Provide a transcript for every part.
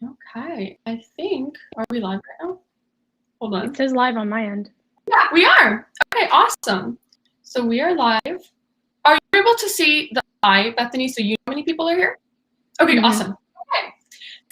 Okay, I think, are we live right now? Hold on. It says live on my end. Yeah, we are. Okay, awesome. So we are live. Are you able to see the live, Bethany, so you know how many people are here? Okay, awesome. Okay,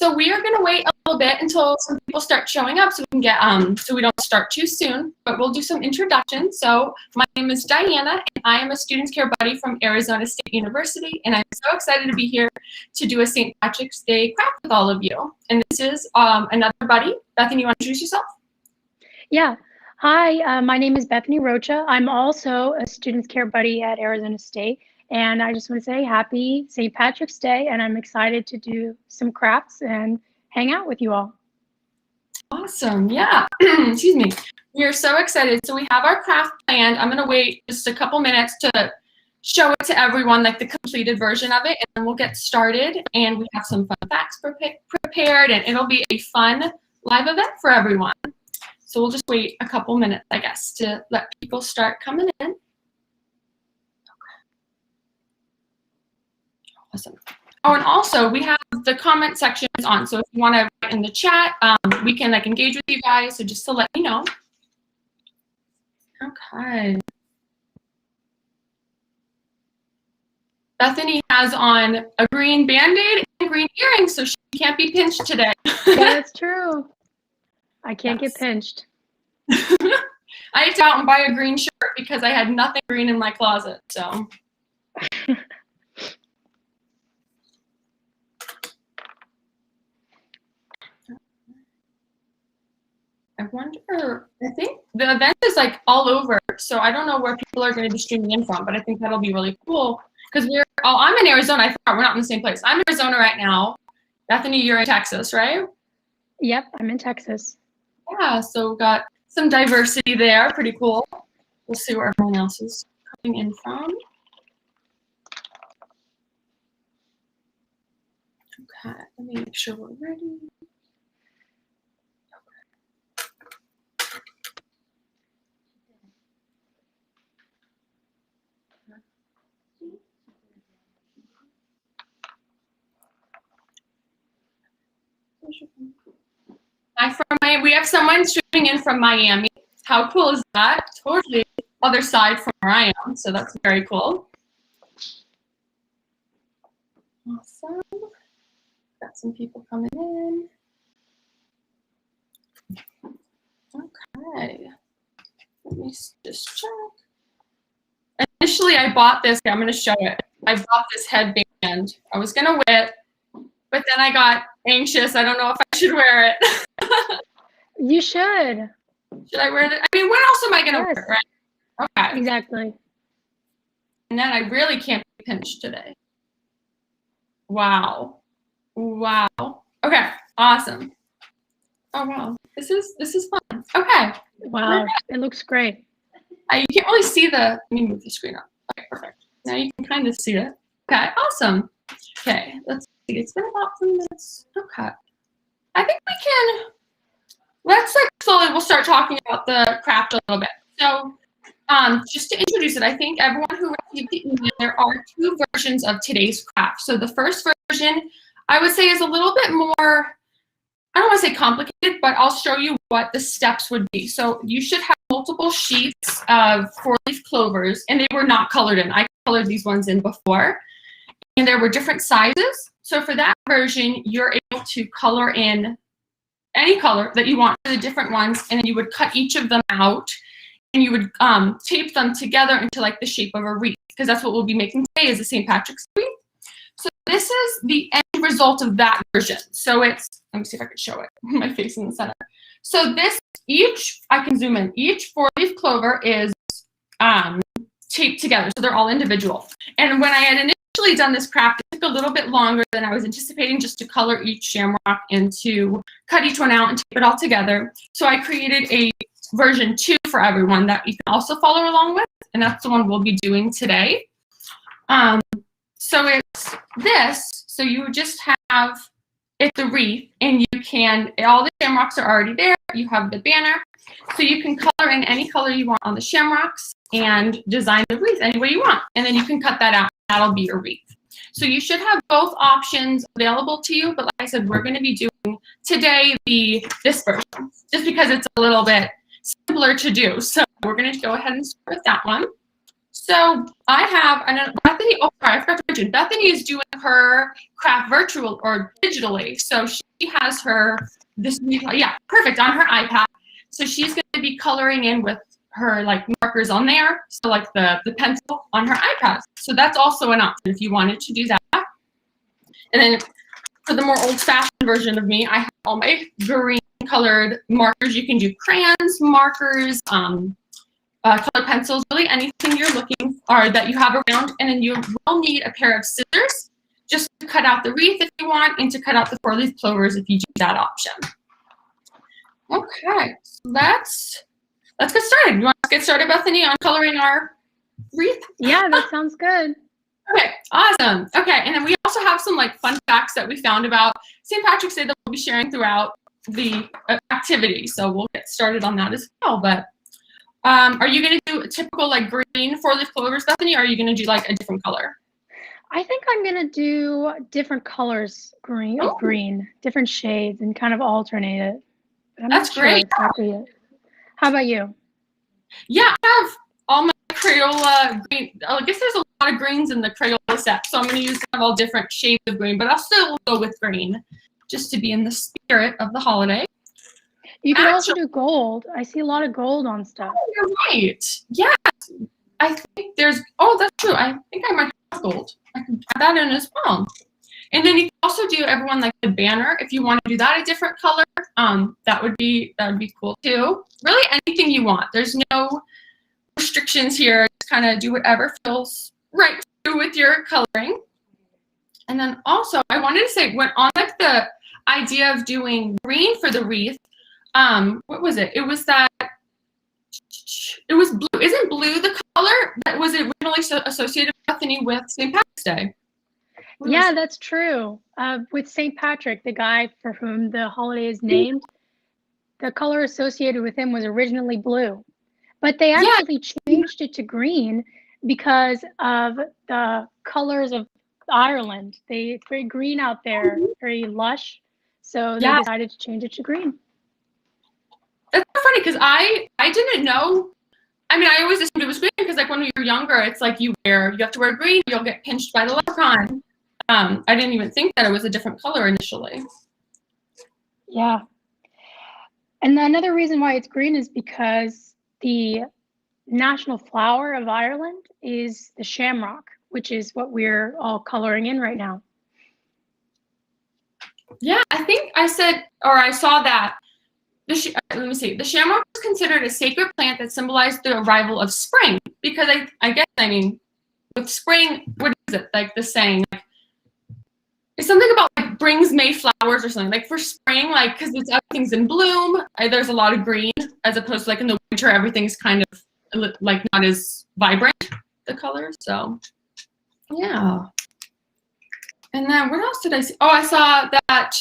so we are gonna wait a little bit until some people start showing up so we can get, so we don't start too soon, but we'll do some introductions. So my name is Diana, and I am a Students Care Buddy from Arizona State University, and I'm so excited to be here to do a St. Patrick's Day craft with all of you. And this is another buddy. Bethany, you want to introduce yourself? Yeah. Hi, my name is Bethany Rocha. I'm also a Students Care Buddy at Arizona State. And I just want to say happy St. Patrick's Day. And I'm excited to do some crafts and hang out with you all. Awesome. Yeah. Excuse me. We are so excited. So we have our craft planned. I'm going to wait just a couple minutes to show it to everyone, like the completed version of it, and then we'll get started. And we have some fun facts prepared, and it'll be a fun live event for everyone. So we'll just wait a couple minutes, I guess, to let people start coming in. Okay. Awesome. Oh, and also we have the comment sections on. So if you want to write in the chat, we can like engage with you guys. So just to let you know. Okay. Bethany has on a green Band-Aid and green earrings, so she can't be pinched today. Yeah, that's true. I can't get pinched. I had to go out and buy a green shirt because I had nothing green in my closet, so. I wonder, I think the event is like all over, so I don't know where people are going to be streaming in from, but I think that'll be really cool because I'm in Arizona. I thought we're not in the same place. I'm in Arizona right now. Bethany, you're in Texas, right? Yep, I'm in Texas. Yeah, so we've got some diversity there. Pretty cool. We'll see where everyone else is coming in from. Okay, let me make sure we're ready. We have someone streaming in from Miami. How cool is that? Totally other side from where I am, so that's very cool. Awesome. Got some people coming in. Okay. Let me just check. Initially, I bought this. I'm going to show it. I bought this headband. I was going to wear it, but then I got anxious. I don't know if I should wear it. You should. Should I wear it? I mean, when else am I going to wear it, right? Okay. Exactly. And then I really can't be pinched today. Wow. Wow. Okay. Awesome. Oh, wow. This is fun. Okay. Wow. It looks great. You can't really see let me move the screen up. Okay, perfect. Now you can kind of see it. Okay, awesome. Okay, let's see. It's been about 3 minutes. Okay. I think we can, let's like slowly, we'll start talking about the craft a little bit. So just to introduce it, I think everyone who received the email, there are 2 versions of today's craft. So the first version, I would say is a little bit more, I don't want to say complicated, but I'll show you what the steps would be. So you should have multiple sheets of 4-leaf clovers, and they were not colored in. I colored these ones in before, and there were different sizes. So for that version, you're able to color in any color that you want for the different ones, and then you would cut each of them out, and you would tape them together into like the shape of a wreath, because that's what we'll be making today is a St. Patrick's wreath. So this is the end result of that version. So it's, let me see if I can show it, my face in the center. So this, I can zoom in, each 4-leaf clover is taped together. So they're all individual. And when I had initially done this craft, it took a little bit longer than I was anticipating just to color each shamrock and to cut each one out and tape it all together. So I created a version 2 for everyone that you can also follow along with. And that's the one we'll be doing today. So it's this, so you just have, it's a wreath, and you can, all the shamrocks are already there, you have the banner, so you can color in any color you want on the shamrocks and design the wreath any way you want, and then you can cut that out, that'll be your wreath. So you should have both options available to you, but like I said, we're going to be doing today this version, just because it's a little bit simpler to do. So we're going to go ahead and start with that one. So I have, and Bethany, oh, sorry, I forgot to mention, Bethany is doing her craft virtual or digitally. So she has yeah, perfect, on her iPad. So she's going to be coloring in with her like markers on there. So like the pencil on her iPad. So that's also an option if you wanted to do that. And then for the more old-fashioned version of me, I have all my green colored markers. You can do crayons, markers, colored pencils, really anything you're looking or that you have around. And then you will need a pair of scissors just to cut out the wreath if you want, and to cut out the 4-leaf clovers if you choose that option. Okay, so let's get started. You want to get started, Bethany, on coloring our wreath? Yeah, that sounds good. Okay, awesome. Okay, and then we also have some like fun facts that we found about St. Patrick's Day that we'll be sharing throughout the activity. So we'll get started on that as well. But are you going to do a typical like green 4-leaf clovers, Bethany, or are you going to do like a different color? I think I'm going to do different colors of green, different shades, and kind of alternate it. I'm That's not sure great. exactly yet. How about you? Yeah, I have all my Crayola green. I guess there's a lot of greens in the Crayola set, so I'm going to use kind of all different shades of green, but I'll still go with green just to be in the spirit of the holiday. You could also do gold. I see a lot of gold on stuff. Oh, you're right. Yes. I think there's, oh, that's true. I think I might have gold. I can add that in as well. And then you can also do everyone like the banner. If you want to do that a different color, that would be cool too. Really anything you want. There's no restrictions here. Just kind of do whatever feels right with your coloring. And then also I wanted to say, when on like the idea of doing green for the wreath, what was it? It was blue. Isn't blue the color that was originally associated, Bethany, with St. Patrick's Day? Yeah, that's true. With St. Patrick, the guy for whom the holiday is named, the color associated with him was originally blue. But they actually changed it to green because of the colors of Ireland. It's very green out there, very lush. So they decided to change it to green. That's so funny because I didn't know. I mean, I always assumed it was green because like when we were younger, it's like you have to wear green, you'll get pinched by the leprechaun. I didn't even think that it was a different color initially. Yeah. And another reason why it's green is because the national flower of Ireland is the shamrock, which is what we're all coloring in right now. Yeah, I think I saw that. Let me see. The shamrock is considered a sacred plant that symbolized the arrival of spring, because I mean, with spring, what is it? Like the saying, like, it's something about like brings May flowers or something. Like for spring, like because everything's in bloom, there's a lot of green, as opposed to like in the winter, everything's kind of like not as vibrant, the colors. So yeah. And then what else did I see? Oh, I saw that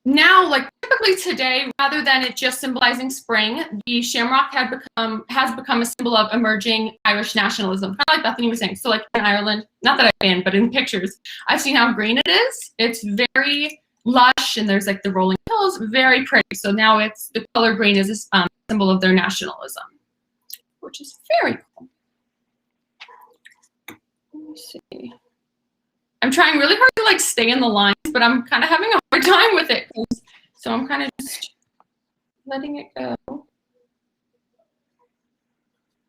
now, like typically today, rather than it just symbolizing spring, the shamrock has become a symbol of emerging Irish nationalism, kind of like Bethany was saying. So like in Ireland, not that I've been, but in pictures, I've seen how green it is. It's very lush, and there's like the rolling hills, very pretty. So now the color green is a symbol of their nationalism, which is very cool. Let me see. I'm trying really hard to like stay in the lines, but I'm kind of having a hard time with it. So I'm kind of just letting it go.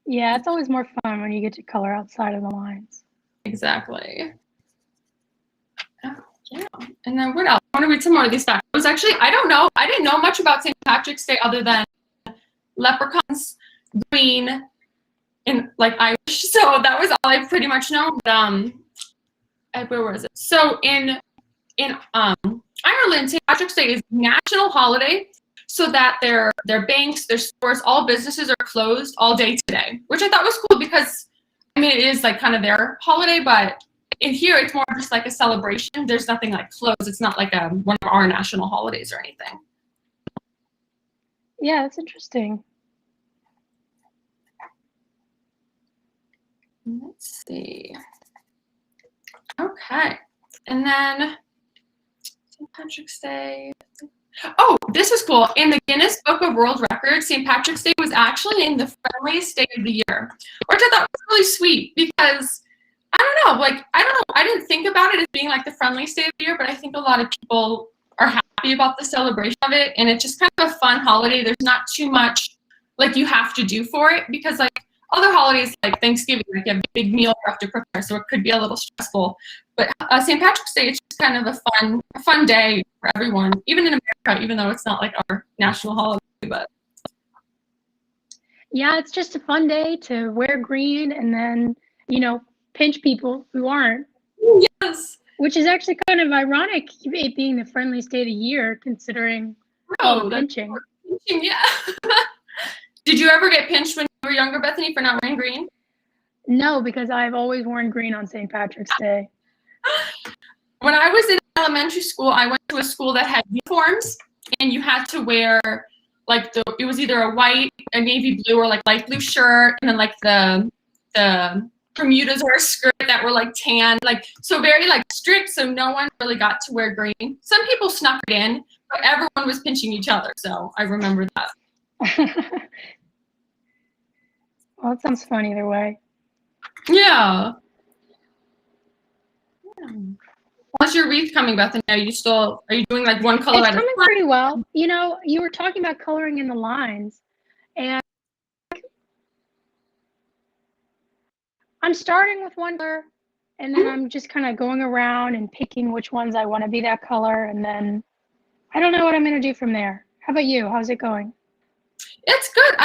Yeah, it's always more fun when you get to color outside of the lines. Exactly. Oh, yeah. And then what else? I want to read some more of these facts. It was actually, I don't know. I didn't know much about St. Patrick's Day other than leprechauns, green, and like Irish. So that was all I pretty much know. But where was it? So in Ireland, St. Patrick's Day is national holiday, so that their banks, their stores, all businesses are closed all day today, which I thought was cool because, I mean, it is like kind of their holiday, but in here it's more just like a celebration. There's nothing like closed. It's not like one of our national holidays or anything. Yeah, that's interesting. Let's see. Okay, and then St. Patrick's Day. Oh, this is cool. In the Guinness Book of World Records, St. Patrick's Day was actually named the friendliest day of the year, which I thought was really sweet because I don't know, I didn't think about it as being like the friendliest day of the year, but I think a lot of people are happy about the celebration of it, and it's just kind of a fun holiday. There's not too much like you have to do for it because like other holidays like Thanksgiving, like you have a big meal you have to prepare, so it could be a little stressful. But St. Patrick's Day is just kind of a fun day for everyone, even in America, even though it's not like our national holiday. But Yeah, it's just a fun day to wear green and then, pinch people who aren't. yes, Which is actually kind of ironic, it being the friendliest day of the year, considering all the pinching. Pinching, yeah. Did you ever get pinched when you were younger, Bethany, for not wearing green? No, because I've always worn green on St. Patrick's Day. When I was in elementary school, I went to a school that had uniforms, and you had to wear like it was either a white, a navy blue, or like light blue shirt, and then like the Bermudas or a skirt that were like tan, like so very like strict. So no one really got to wear green. Some people snuck it in, but everyone was pinching each other. So I remember that. Well, it sounds fun either way. Yeah. How's your wreath coming, Bethany? Are you doing like one color It's at a time? coming pretty well. You were talking about coloring in the lines, and I'm starting with one color, and then I'm just kind of going around and picking which ones I want to be that color, and then I don't know what I'm going to do from there. How about you? How's it going? It's good.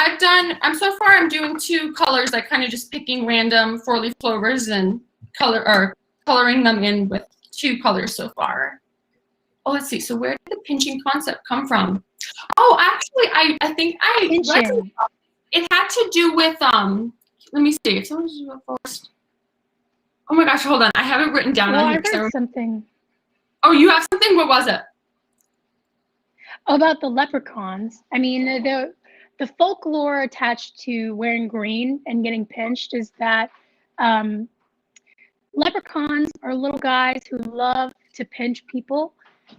I'm doing 2 colors, like kind of just picking random 4-leaf clovers and coloring them in with 2 colors so far. Oh, let's see. So where did the pinching concept come from? Oh, actually, I think it had to do with let me see. If someone's first. Oh my gosh, hold on. I have it written down. Well, I read something. Oh, you have something? What was it? About the leprechauns. I mean, the folklore attached to wearing green and getting pinched is that leprechauns are little guys who love to pinch people.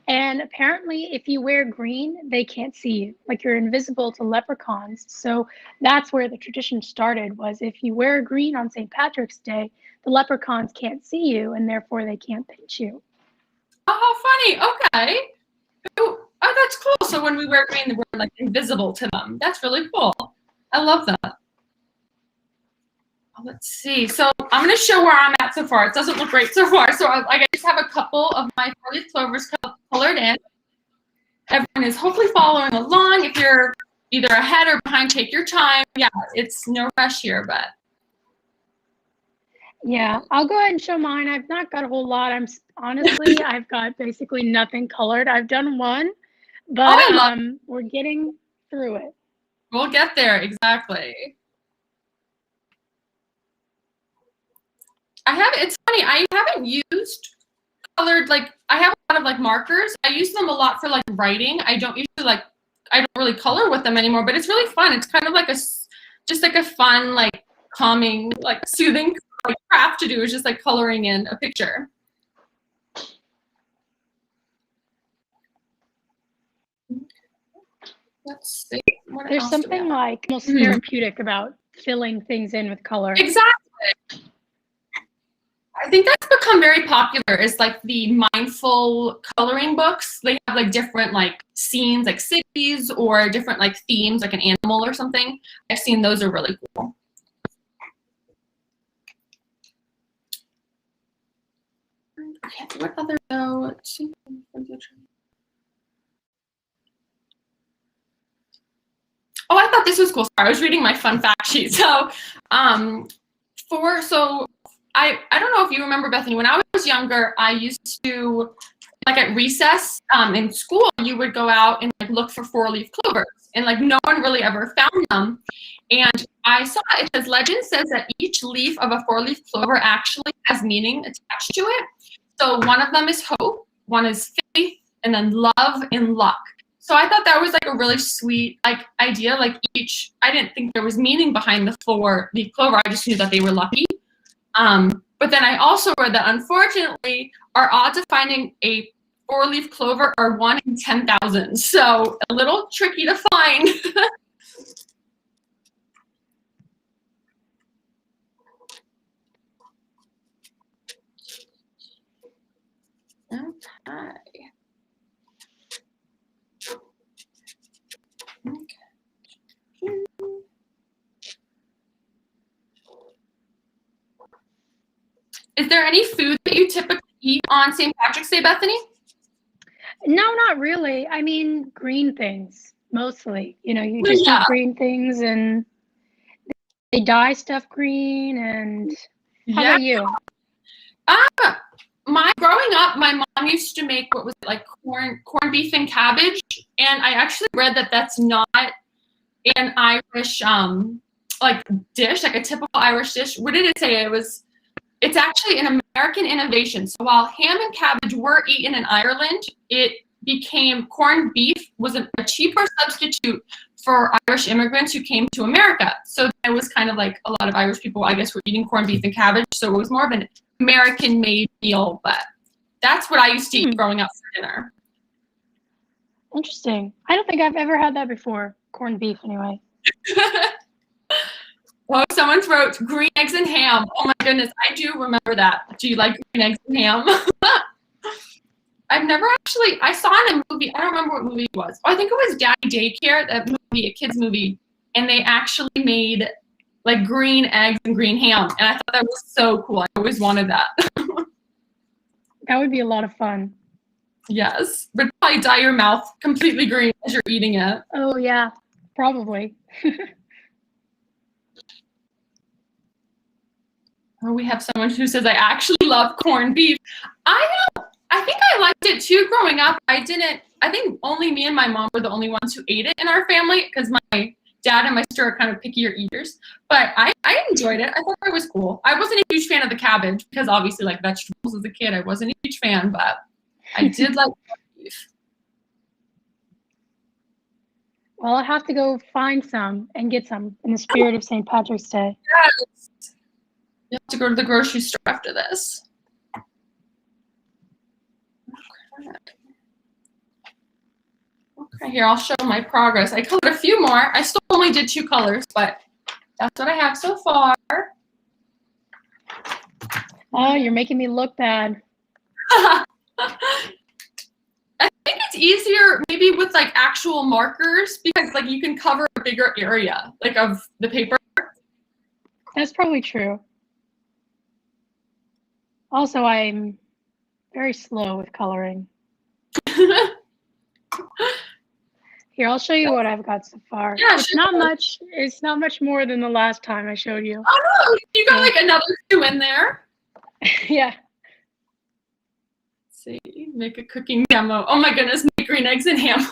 And apparently, if you wear green, they can't see you. Like you're invisible to leprechauns. So that's where the tradition started, was if you wear green on St. Patrick's Day, the leprechauns can't see you and therefore they can't pinch you. Oh, how funny. Okay. Oh, that's cool. So when we wear green, we're like invisible to them. That's really cool. I love that. Oh, let's see. So I'm going to show where I'm at so far. It doesn't look great so far. So I just have a couple of my 4-leaf clovers colored in. Everyone is hopefully following along. If you're either ahead or behind, take your time. Yeah, it's no rush here, but. Yeah, I'll go ahead and show mine. I've not got a whole lot. I've got basically nothing colored. I've done one, but we're getting through it. We'll get there, exactly. It's funny, I haven't used colored, like, I have a lot of like markers. I use them a lot for like writing. I don't really color with them anymore, but it's really fun. It's kind of like just like a fun, like calming, like soothing like craft to do, is just like coloring in a picture. Let's see. There's something like almost therapeutic about filling things in with color. Exactly. I think that's become very popular, is like the mindful coloring books. They have like different like scenes, like cities, or different like themes, like an animal or something. I've seen those are really cool. Okay, what other though? Let's see. Oh, I thought this was cool. Sorry, I was reading my fun fact sheet. So, I don't know if you remember, Bethany, when I was younger, I used to, like at recess in school, you would go out and like look for 4-leaf clovers, and like no one really ever found them. And I saw it says, legend says that each leaf of a 4-leaf clover actually has meaning attached to it. So one of them is hope, one is faith, and then love and luck. So I thought that was like a really sweet like idea. Like I didn't think there was meaning behind the 4-leaf clover. I just knew that they were lucky. But then I also read that unfortunately, our odds of finding a four-leaf clover are 1 in 10,000, so a little tricky to find. Okay. Is there any food that you typically eat on St. Patrick's Day, Bethany? No, not really. I mean, green things mostly. You know, you just eat green things, and they dye stuff green. And how about you? Growing up, my mom used to make what was it, like corned beef and cabbage, and I actually read that that's not an Irish like dish, like a typical Irish dish. What did it say? It's actually an American innovation. So while ham and cabbage were eaten in Ireland, it became corned beef was a cheaper substitute for Irish immigrants who came to America. So it was kind of like a lot of Irish people, I guess, were eating corned beef and cabbage. So it was more of an American-made meal, but that's what I used to eat growing up for dinner. Interesting. I don't think I've ever had that before. Corned beef, anyway. Well, someone's wrote green eggs and ham. Oh my goodness, I do remember that. Do you like green eggs and ham? I've never actually, I saw in a movie, I don't remember what movie it was. Oh, I think it was Daddy Daycare, that movie, a kid's movie, and they actually made like green eggs and green ham, and I thought that was so cool. I always wanted that. That would be a lot of fun. Yes, but probably dye your mouth completely green as you're eating it. Oh yeah, probably. Oh, we have someone who says, I actually love corned beef. I think I liked it too growing up. I think only me and my mom were the only ones who ate it in our family because my dad and my sister are kind of pickier eaters. But I enjoyed it. I thought it was cool. I wasn't a huge fan of the cabbage because obviously like vegetables as a kid, I wasn't a huge fan, but I did like beef. Well, I'll have to go find some and get some in the spirit of St. Patrick's Day. Yes. You have to go to the grocery store after this. Okay, here, I'll show my progress. I colored a few more. I still only did 2 colors, but that's what I have so far. Oh, you're making me look bad. I think it's easier maybe with like actual markers because like you can cover a bigger area like of the paper. That's probably true. Also, I'm very slow with coloring. Here, I'll show you what I've got so far. Yeah, it's not much. It's not much more than the last time I showed you. Oh no, you got like another 2 in there. Yeah. Let's see, make a cooking demo. Oh my goodness, make green eggs and ham.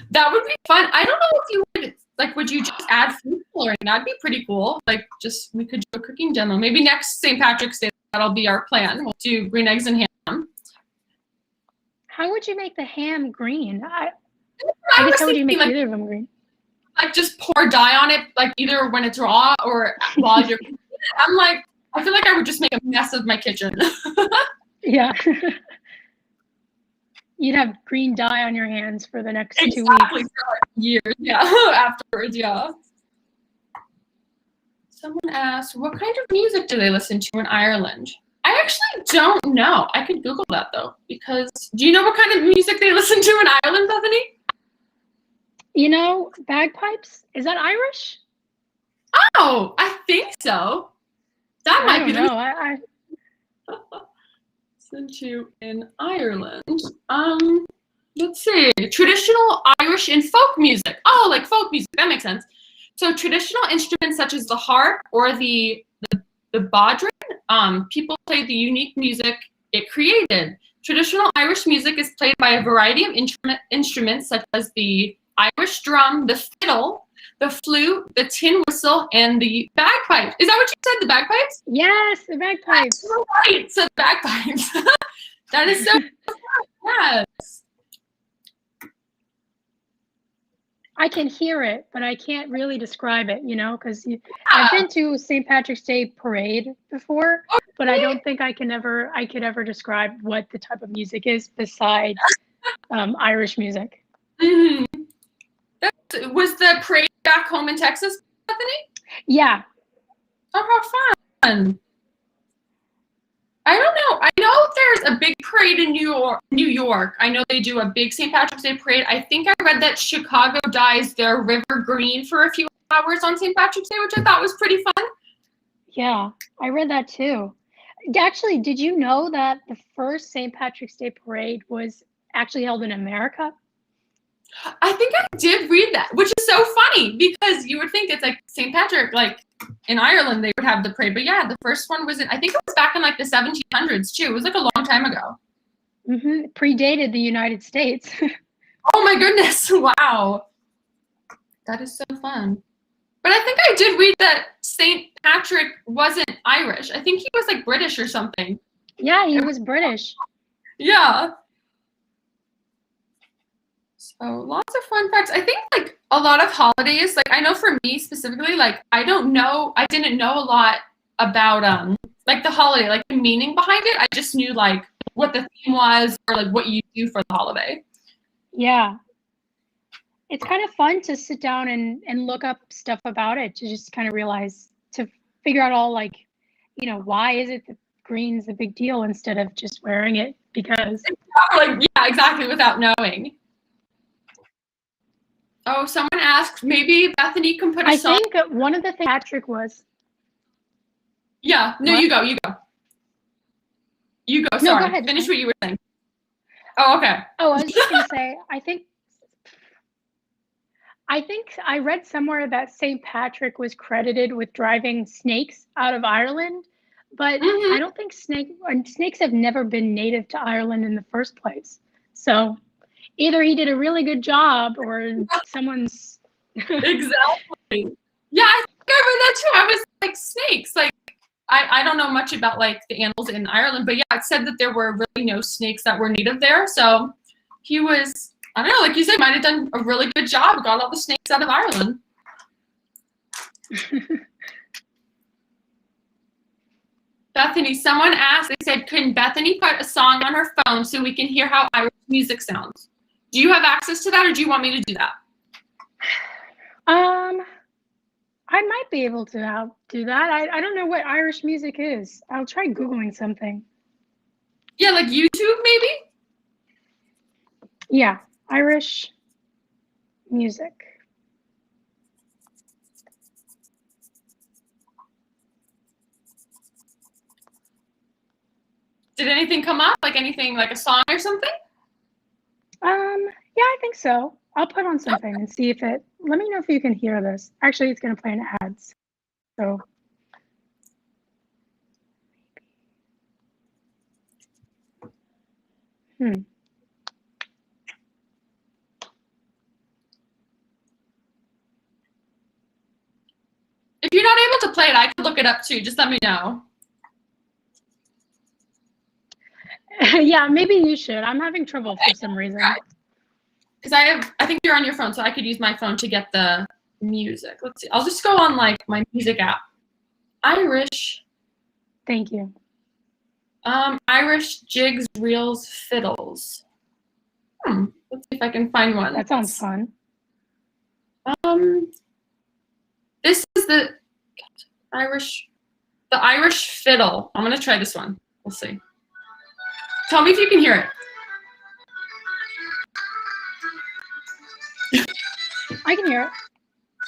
That would be fun. I don't know if you would like. Would you just add food coloring? That'd be pretty cool. Like, we could do a cooking demo. Maybe next St. Patrick's Day. That'll be our plan. We'll do green eggs and ham. How would you make the ham green? I guess how would you make like, either of them green? Like just pour dye on it, like either when it's raw or while you're cooking it. I'm like, I feel like I would just make a mess of my kitchen. Yeah. You'd have green dye on your hands for the next 2 weeks. Exactly, for like years, yeah, afterwards, yeah. Someone asked, what kind of music do they listen to in Ireland? I actually don't know. I could Google that though, because do you know what kind of music they listen to in Ireland, Bethany? You know, bagpipes? Is that Irish? Oh, I think so. That might be the I listen to in Ireland. Let's see. Traditional Irish and folk music. Oh, like folk music. That makes sense. So traditional instruments such as the harp or the bodhrán, people play the unique music it created. Traditional Irish music is played by a variety of instruments such as the Irish drum, the fiddle, the flute, the tin whistle, and the bagpipe. Is that what you said, the bagpipes? Yes, the bagpipes. That's right, so the bagpipes. That is so yes. I can hear it, but I can't really describe it, you know, because I've been to St. Patrick's Day parade before, but I don't think I could ever describe what the type of music is besides Irish music. Mhm. Was the parade back home in Texas, Bethany? Yeah. Oh, how fun. I don't know. I know there's a big parade in New York. I know they do a big St. Patrick's Day parade. I think I read that Chicago dyes their river green for a few hours on St. Patrick's Day, which I thought was pretty fun. Yeah, I read that too. Actually, did you know that the first St. Patrick's Day parade was actually held in America? I think I did read that, which is so funny because you would think it's like St. Patrick, like in Ireland, they would have the parade. But yeah, the first one was I think it was back in like the 1700s too. It was like a long time ago. Mm-hmm. Predated the United States. Oh my goodness. Wow. That is so fun. But I think I did read that St. Patrick wasn't Irish. I think he was like British or something. Yeah, he was British. Yeah. So lots of fun facts. I think like a lot of holidays, like I know for me specifically, like I didn't know a lot about like the holiday, like the meaning behind it. I just knew like what the theme was or like what you do for the holiday. Yeah. It's kind of fun to sit down and look up stuff about it to just kind of realize, to figure out all like, why is it that green's a big deal instead of just wearing it because. Like, yeah, exactly, without knowing. Oh, someone asked, maybe Bethany can put a song. I think one of the things Patrick was. Yeah, no, What? you go. You go. No, Sorry. go ahead. Finish what you were saying. Oh, okay. Oh, I was just going to say, I think I read somewhere that St. Patrick was credited with driving snakes out of Ireland, but I don't think snakes have never been native to Ireland in the first place. So either he did a really good job or someone's. Exactly. Yeah, I think I read that too. I was like, snakes. Like, I don't know much about like the animals in Ireland, but yeah, it said that there were really no snakes that were native there. So he was, I don't know, like you said, might have done a really good job, got all the snakes out of Ireland. Bethany, someone asked, they said, can Bethany put a song on her phone so we can hear how Irish music sounds? Do you have access to that or do you want me to do that? I might be able to do that. I don't know what Irish music is. I'll try Googling something. Yeah, like YouTube maybe? Yeah, Irish music. Did anything come up? Like anything, like a song or something? Yeah, I think so. I'll put on something and see if it. Let me know if you can hear this. Actually, it's going to play an ads. So. If you're not able to play it, I can look it up too. Just let me know. Yeah, maybe you should. I'm having trouble for some reason. Because I think you're on your phone, so I could use my phone to get the music. Let's see. I'll just go on like my music app. Irish. Thank you. Irish jigs, reels, fiddles. Let's see if I can find one. That sounds fun. This is the Irish fiddle. I'm gonna try this one. We'll see. Tell me if you can hear it. I can hear it.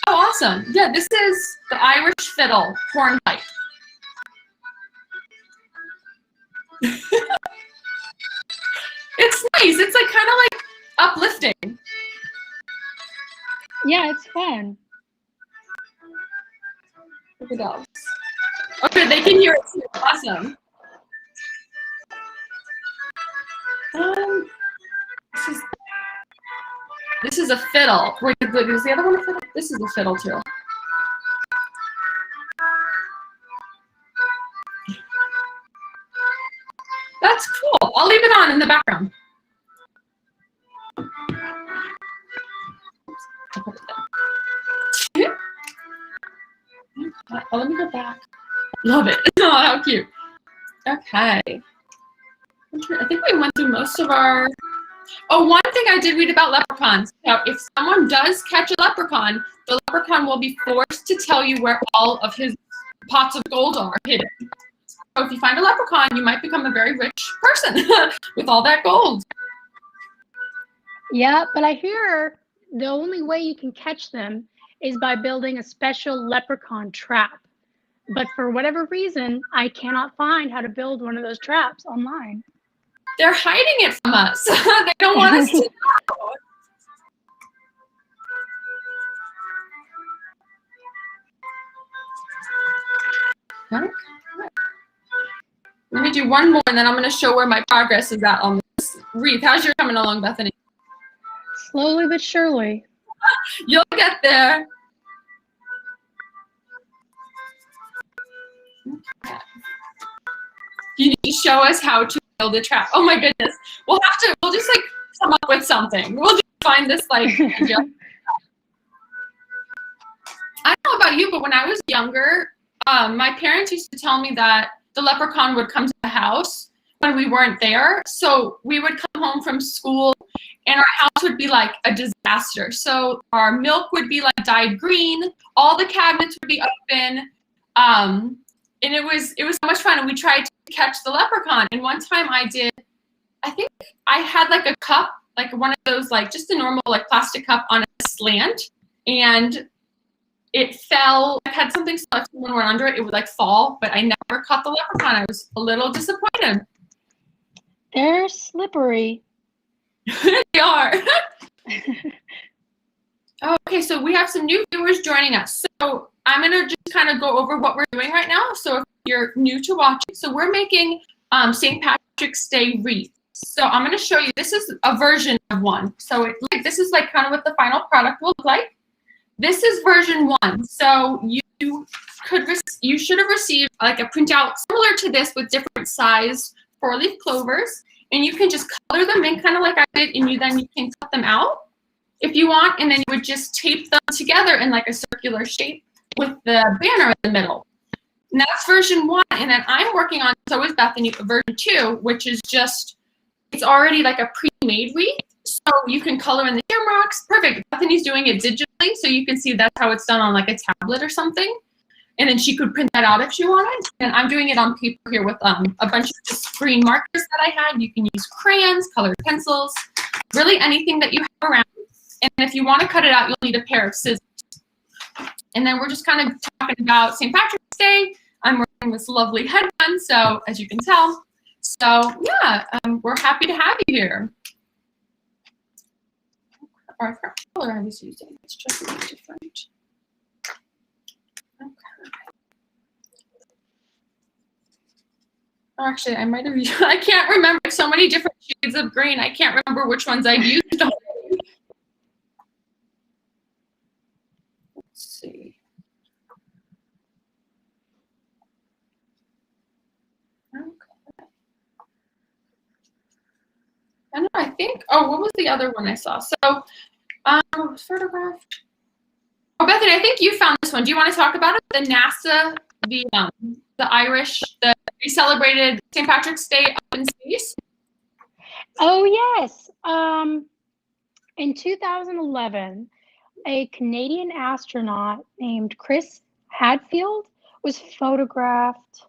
Oh, awesome. Yeah, this is the Irish fiddle hornpipe. It's nice. It's like kind of like uplifting. Yeah, it's fun. Look at those. Okay, they can hear it too. Awesome. This is a fiddle. Wait, is the other one a fiddle? This is a fiddle too. That's cool. I'll leave it on in the background. Oh, let me go back. Love it. Oh, how cute. Okay. I think we went through most of our... Oh, one thing I did read about leprechauns. So if someone does catch a leprechaun, the leprechaun will be forced to tell you where all of his pots of gold are hidden. So if you find a leprechaun, you might become a very rich person with all that gold. Yeah, but I hear the only way you can catch them is by building a special leprechaun trap. But for whatever reason, I cannot find how to build one of those traps online. They're hiding it from us. They don't want us to know. Okay. Let me do one more, and then I'm going to show where my progress is at on this wreath. How's your coming along, Bethany? Slowly but surely. You'll get there. Okay. You need to show us how to build a trap. Oh my goodness. We'll just like come up with something. We'll just find this like... I don't know about you, but when I was younger, my parents used to tell me that the leprechaun would come to the house when we weren't there. So we would come home from school and our house would be like a disaster. So our milk would be like dyed green, all the cabinets would be open, and it was so much fun. And we tried to catch the leprechaun. And one time I think I had like a cup, like one of those, like just a normal like plastic cup on a slant, and it fell. I had something stuck, someone went under it, it would like fall, but I never caught the leprechaun. I was a little disappointed. They're slippery. They are. Okay, so we have some new viewers joining us. So I'm gonna just kind of go over what we're doing right now. So if you're new to watching, so we're making St. Patrick's Day wreath. So I'm gonna show you, this is a version of one. So this is like kind of what the final product will look like. This is version 1. So you should have received like a printout similar to this with different size 4-leaf clovers, and you can just color them in kind of like I did, and then you can cut them out if you want, and then you would just tape them together in like a circular shape with the banner in the middle. And that's version 1, and then I'm working on, so is Bethany, version 2, which is just, it's already like a pre-made wreath. So you can color in the shamrocks. Perfect. Bethany's doing it digitally, so you can see that's how it's done on like a tablet or something. And then she could print that out if she wanted. And I'm doing it on paper here with a bunch of just green markers that I had. You can use crayons, colored pencils, really anything that you have around. And if you want to cut it out, you'll need a pair of scissors. And then we're just kind of talking about St. Patrick's Day. I'm wearing this lovely headband, so as you can tell. So yeah, we're happy to have you here. Or I forgot what color I was using. It's just a bit different. Okay. Actually, I might have used, I can't remember, so many different shades of green. I can't remember which ones I've used already. Let's see. Okay. I think, oh, what was the other one I saw? So, what was photographed? Oh, Bethany, I think you found this one. Do you want to talk about it? The NASA, the Irish, we celebrated St. Patrick's Day up in space. Oh, yes. In 2011, a Canadian astronaut named Chris Hadfield was photographed.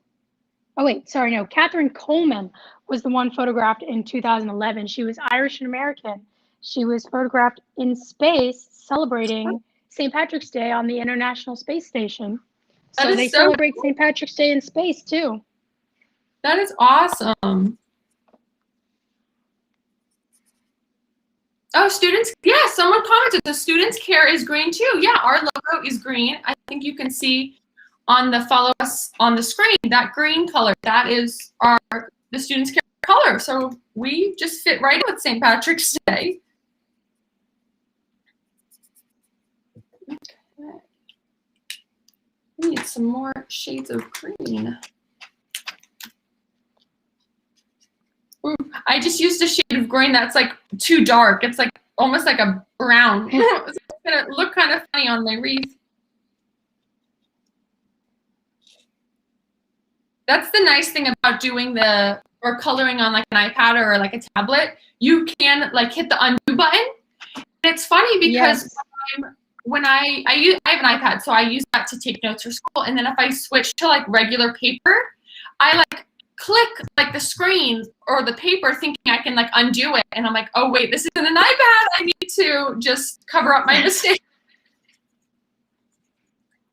Oh, wait, sorry, no. Catherine Coleman was the one photographed in 2011. She was Irish and American. She was photographed in space celebrating St. Patrick's Day on the International Space Station. So they celebrate cool. St. Patrick's Day in space, too. That is awesome. Oh, students, yeah, someone commented the StudentsCare is green, too. Yeah, our logo is green. I think you can see on the follow us on the screen, that green color, that is the StudentsCare color. So we just fit right in with St. Patrick's Day. Okay. We need some more shades of green. Ooh, I just used a shade of green that's like too dark. It's like almost like a brown. It's gonna look kind of funny on my wreath. That's the nice thing about doing or coloring on like an iPad or like a tablet. You can like hit the undo button. And it's funny because Yes. when I have an iPad, so I use that to take notes for school. And then if I switch to like regular paper, I like click like the screen or the paper thinking I can like undo it. And I'm like, oh wait, this isn't an iPad. I need to just cover up my mistake.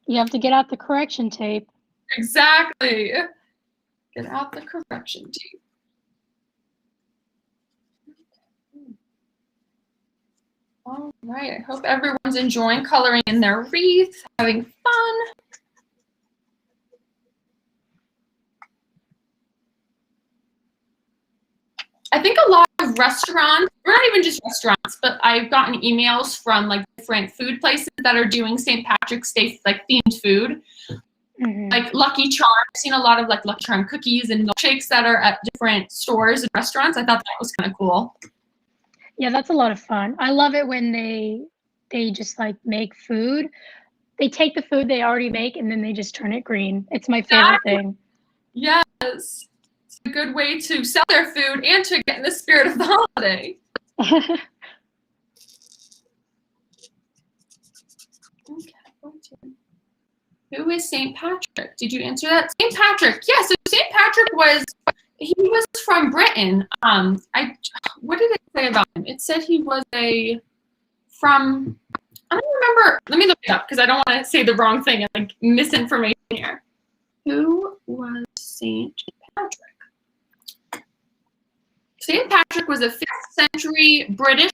You have to get out the correction tape. Exactly. Get out the correction tape. All right. I hope everyone's enjoying coloring in their wreath, having fun. I think a lot of restaurants, or not even just restaurants, but I've gotten emails from like different food places that are doing St. Patrick's Day like themed food. Like Lucky Charm. I've seen a lot of like Lucky Charm cookies and milkshakes that are at different stores and restaurants. I thought that was kind of cool. Yeah, that's a lot of fun. I love it when they just like make food. They take the food they already make and then they just turn it green. It's my favorite thing. Yes. It's a good way to sell their food and to get in the spirit of the holiday. Okay. Who is St. Patrick? Did you answer that? St. Patrick. Yeah, so St. Patrick was from Britain. What did it say about him? It said he was I don't remember. Let me look it up because I don't want to say the wrong thing and like misinformation here. Who was St. Patrick? St. Patrick was a 5th century British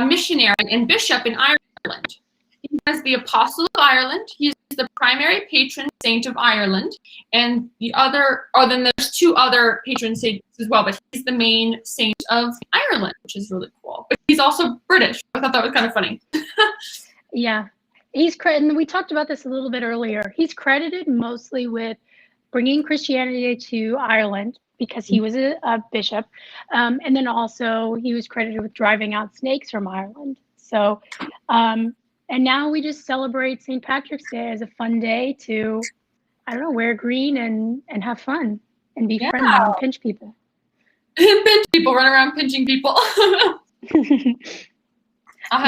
missionary and bishop in Ireland. He was the Apostle of Ireland. He's the primary patron saint of Ireland, and then there's 2 other patron saints as well, but he's the main saint of Ireland, which is really cool. But he's also British. I thought that was kind of funny. Yeah, and we talked about this a little bit earlier. He's credited mostly with bringing Christianity to Ireland because he was a bishop, and then also he was credited with driving out snakes from Ireland. So. And now we just celebrate St. Patrick's Day as a fun day to, I don't know, wear green and have fun and be friendly and pinch people. Pinch people, run around pinching people.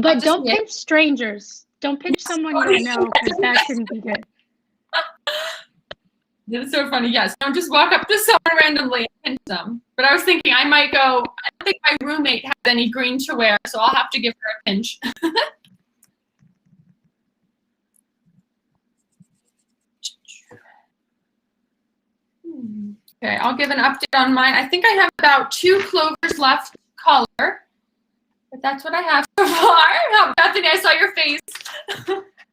But don't pinch strangers. Don't pinch someone you don't know because that shouldn't be good. That's so funny. Yes, don't just walk up to someone randomly and pinch them. But I was thinking I might go, I don't think my roommate has any green to wear, so I'll have to give her a pinch. Okay, I'll give an update on mine. I think I have about 2 clovers left to color, but that's what I have so far. Bethany, I saw your face.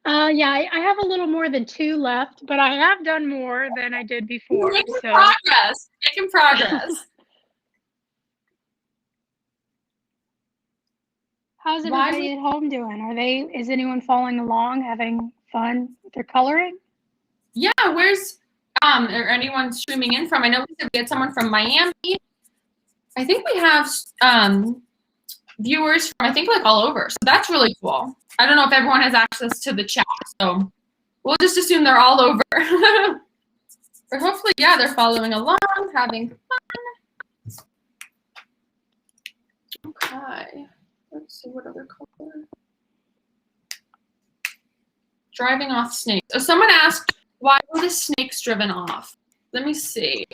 Yeah, I have a little more than 2 left, but I have done more than I did before. Making progress. Making progress. How's everybody at home doing? Is anyone following along, having fun with their coloring? Yeah, where's or anyone streaming in from? I know we had someone from Miami. I think we have viewers from, I think, like all over. So that's really cool. I don't know if everyone has access to the chat, so we'll just assume they're all over. But hopefully, yeah, they're following along, having fun. Okay. Let's see what other color. Driving off snakes. So someone asked, why were the snakes driven off? Let me see.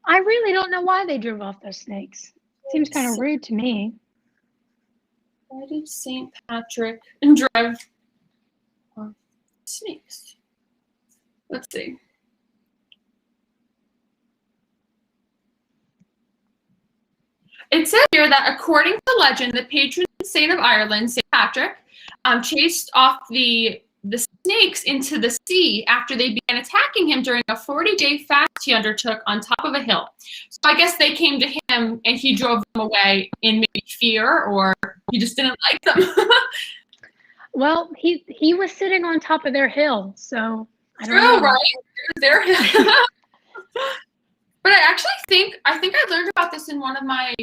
I really don't know why they drove off those snakes. Seems kind of rude to me. Why did St. Patrick drive off snakes? Let's see. It says here that according to legend, the patron saint of Ireland, St. Patrick, chased off the snakes into the sea after they began attacking him during a 40-day fast he undertook on top of a hill. So I guess they came to him and he drove them away in maybe fear, or he just didn't like them. Well, he was sitting on top of their hill, so I don't know. Right? Their hill. But I think I learned about this in one of my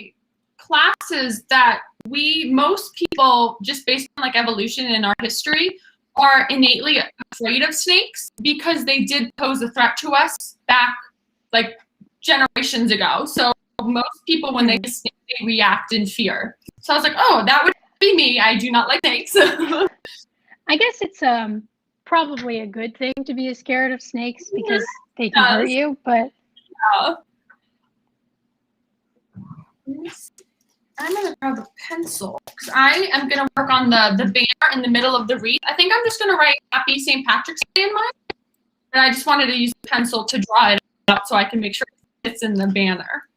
classes that most people, just based on like evolution in our history, are innately afraid of snakes because they did pose a threat to us back like generations ago. So most people, when they snake, they react in fear. So I was like, oh, that would be me. I do not like snakes. I guess it's probably a good thing to be scared of snakes because they can hurt you, but I'm gonna grab a pencil because I am gonna work on the banner in the middle of the wreath. I think I'm just gonna write Happy St. Patrick's Day in mine, and I just wanted to use a pencil to draw it up so I can make sure it's in the banner.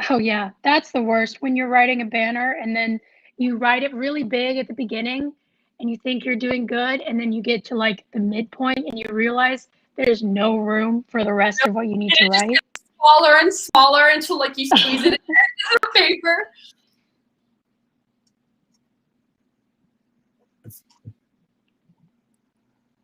oh yeah, that's the worst when you're writing a banner and then you write it really big at the beginning and you think you're doing good and then you get to like the midpoint and you realize there's no room for the rest of what you need to write. Smaller and smaller until like you squeeze it into the paper.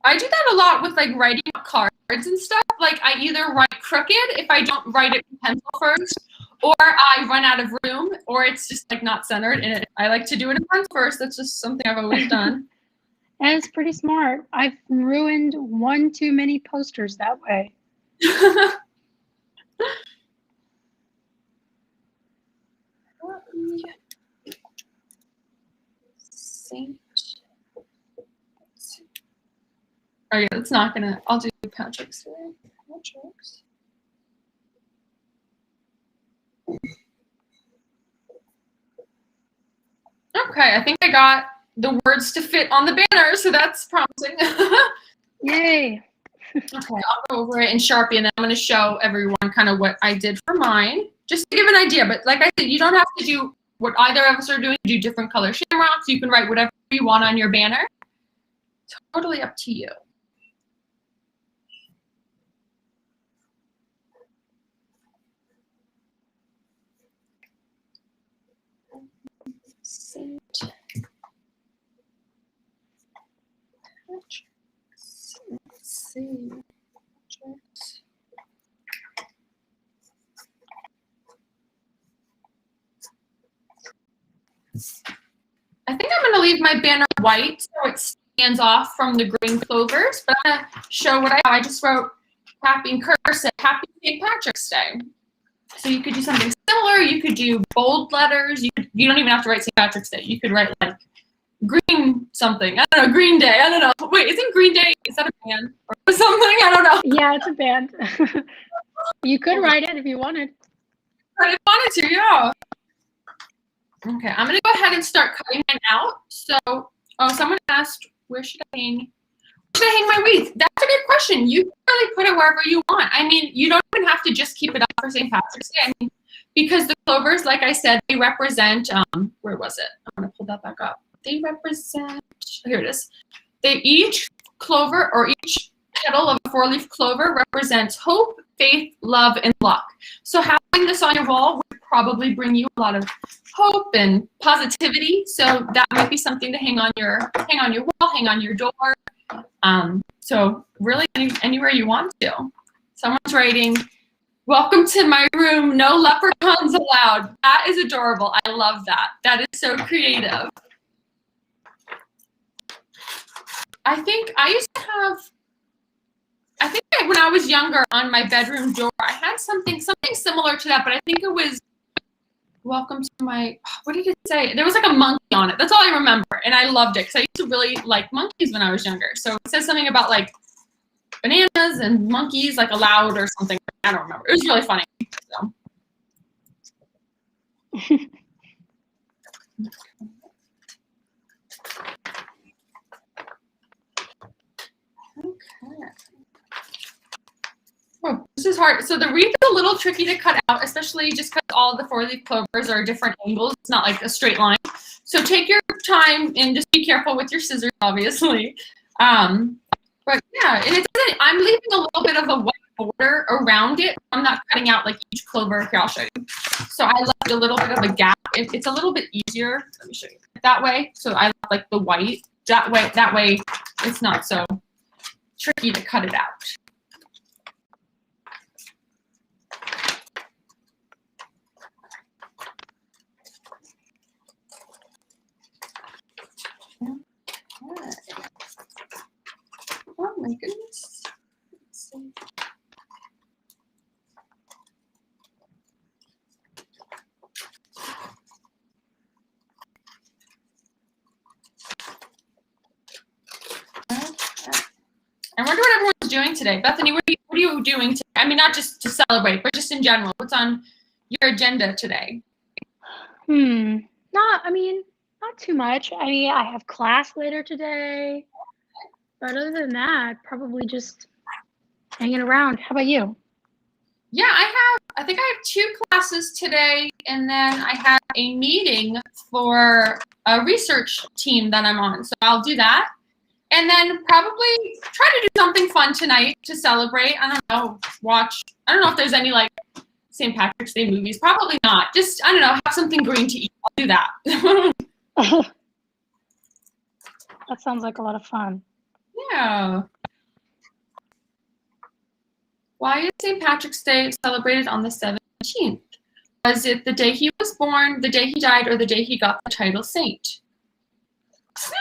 I do that a lot with like writing cards and stuff. Like I either write crooked if I don't write it with pencil first, or I run out of room, or it's just like not centered. And I like to do it in pencil first. That's just something I've always done. And it's pretty smart. I've ruined one too many posters that way. Saint. Oh yeah, it's not gonna. I'll do Patrick's Day. Patrick's. Okay, I think I got the words to fit on the banner, so that's promising. Yay! Okay, I'll go over it in Sharpie, and then I'm going to show everyone kind of what I did for mine, just to give an idea. But like I said, you don't have to do what either of us are doing. Do different color shamrocks. You can write whatever you want on your banner. Totally up to you. Saint Patrick's. Let's see. Patrick's. I think I'm going to leave my banner white so it stands off from the green clovers, but I'm going to show what I just wrote happy in cursive, Happy St. Patrick's Day. So you could do something similar. You could do bold letters. You don't even have to write St. Patrick's Day. You could write like green something. I don't know, Green Day. I don't know. Wait, isn't Green Day, is that a band or something? I don't know. Yeah, it's a band. You could write it if you wanted. I wanted to, yeah. Okay, I'm going to go ahead and start cutting mine out. So, oh, someone asked, where should I hang my wreath? That's a good question. You can really put it wherever you want. I mean, you don't even have to just keep it up for St. Patrick's Day. I mean, because the clovers, like I said, they represent, where was it? I'm going to pull that back up. They represent, here it is. Each clover or each petal of a four-leaf clover represents hope, faith, love, and luck. So having this on your wall would probably bring you a lot of hope and positivity. So that might be something to hang on your wall, hang on your door. So really anywhere you want to. Someone's writing, welcome to my room, no leprechauns allowed. That is adorable. I love that. That is so creative. I think I used to have, when I was younger on my bedroom door, I had something similar to that, but I think it was welcome to my, what did it say? There was like a monkey on it. That's all I remember. And I loved it because I used to really like monkeys when I was younger. So it says something about like bananas and monkeys like allowed or something. I don't remember. It was really funny. So. Okay. Oh, this is hard. So the wreath is a little tricky to cut out, especially just because all the four-leaf clovers are different angles. It's not like a straight line. So take your time and just be careful with your scissors, obviously. But yeah, and it doesn't, I'm leaving a little bit of a white border around it. I'm not cutting out like each clover. Here, I'll show you. So I left a little bit of a gap. It's a little bit easier. Let me show you that way. So I left like the white that way. It's not so tricky to cut it out. Oh my goodness. Let's see. I wonder what everyone's doing today. Bethany, what are you doing today? I mean, not just to celebrate, but just in general. What's on your agenda today? Not too much. I mean, I have class later today, but other than that, probably just hanging around. How about you? Yeah, I think I have 2 classes today, and then I have a meeting for a research team that I'm on. So I'll do that. And then probably try to do something fun tonight to celebrate. I don't know, I don't know if there's any like St. Patrick's Day movies. Probably not. Just, I don't know, have something green to eat. I'll do that. That sounds like a lot of fun. Yeah. Why is St. Patrick's Day celebrated on the 17th? Was it the day he was born, the day he died, or the day he got the title saint?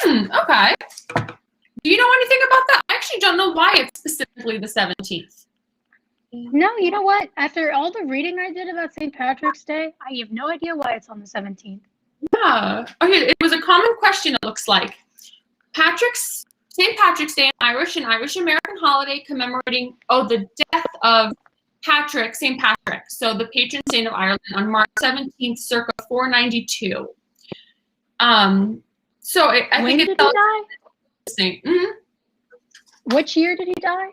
Okay. Do you know anything about that? I actually don't know why it's specifically the 17th. No, you know what? After all the reading I did about St. Patrick's Day, I have no idea why it's on the 17th. Yeah. Okay, it was a common question, it looks like. St. Patrick's Day, an Irish American holiday commemorating the death of Patrick, St. Patrick, so the patron saint of Ireland, on March 17th, circa 492. So I when think did he die? Mm-hmm. Which year did he die?